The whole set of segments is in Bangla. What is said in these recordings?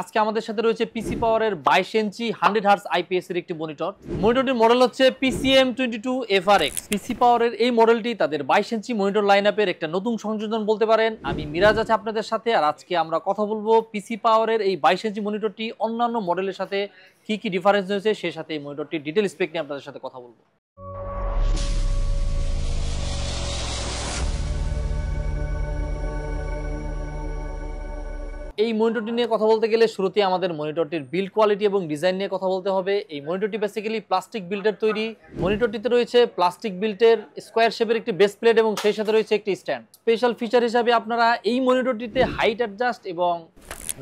আজকে আমাদের সাথে রয়েছে পিসি পাওয়ারের 22 ইঞ্চি 100 হার্টজ আইপিএস এর একটি মনিটর। মনিটরটির মডেল হচ্ছে PCM22FRX। পিসি পাওয়ারের এই মডেলটি তাদের 22 ইঞ্চি মনিটর লাইনআপের একটা নতুন সংযোজন বলতে পারেন। আমি মিরাজ আছি আপনাদের সাথে, আর আজকে আমরা কথা বলবো পিসি পাওয়ারের এই 22 ইঞ্চি মনিটরটি অন্যান্য মডেলের সাথে কি কি ডিফারেন্স রয়েছে, সেই সাথে এই মনিটরটির ডিটেইল স্পেক নিয়ে আপনাদের সাথে কথা বলবো। এই মনিটরটি নিয়ে কথা বলতে গেলে শুরুতে আমাদের মনিটরটির বিল্ড কোয়ালিটি এবং ডিজাইন নিয়ে কথা বলতে হবে। এই মনিটরটি বেসিক্যালি প্লাস্টিক বিল্ডের তৈরি। মনিটরটিতে রয়েছে প্লাস্টিক বিল্ডের স্কোয়ার শেপের একটি বেস প্লেট এবং সেই সাথে রয়েছে একটি স্ট্যান্ড। স্পেশাল ফিচার হিসাবে আপনারা এই মনিটরটিতে হাইট অ্যাডজাস্ট এবং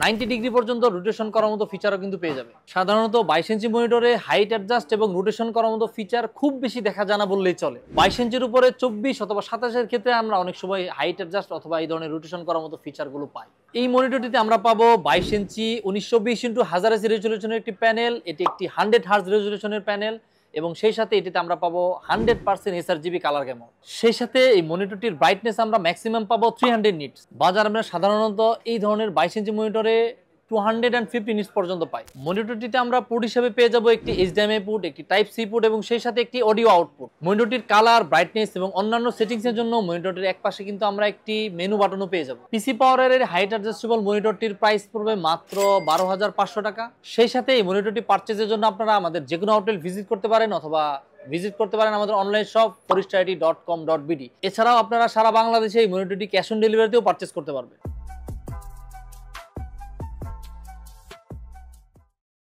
90 ডিগ্রি পর্যন্ত রোটেশন করার মতো ফিচারও কিন্তু পেয়ে যাবে। সাধারণত 22 ইঞ্চি মনিটরে হাইট অ্যাডজাস্ট এবং রোটেশন করার মতো ফিচার খুব বেশি দেখা যায় না বললেই চলে। 22 ইঞ্চির উপরে 24 অথবা 27 এর ক্ষেত্রে আমরা অনেক সময় হাইট অ্যাডজাস্ট অথবা এই ধরনের রোটেশন করার মতো ফিচারগুলো পাই। এই মনিটরটিতে আমরা পাবো 22 ইঞ্চি 1920x1080 রেজলিউশনের একটি প্যানেল। এটি একটি 100 হার্টজ রেজলিউশনের প্যানেল এবং সেই সাথে এটিতে আমরা পাবো 100% sRGB কালার গ্যামো। সেই সাথে এই মনিটরটির ব্রাইটনেস আমরা ম্যাক্সিমাম পাবো 300 নিটস। বাজার আমরা সাধারণত এই ধরনের 22 ইঞ্চি মনিটরে 250 নিটস পর্যন্ত পাই। মনিটরটিতে আমরা পোর্ট হিসেবে পেয়ে যাবো একটি HDMI পোর্ট, একটি টাইপ সি পোর্ট এবং সেই সাথে একটি অডিও আউটপুট। মনিটরটির কালার, ব্রাইটনেস এবং অন্যান্য সেটিংস এর জন্য মনিটরটির এক পাশে কিন্তু আমরা একটি মেনু বাটনও পেয়ে যাবো। পিসি পাওয়ারের হাইট অ্যাডজাস্টেবল মনিটরটির প্রাইস পড়বে মাত্র 12,500 টাকা। সেই সাথে এই মনিটরটি পারচেজের জন্য আপনারা আমাদের যে কোনো আউটলেট ভিজিট করতে পারেন অথবা ভিজিট করতে পারেন আমাদের অনলাইন শপ foristit.com.bd। এছাড়াও আপনারা সারা বাংলাদেশে এই মনিটরটি ক্যাশ অন ডেলিভারিতেও পারচেজ করতে পারবেন।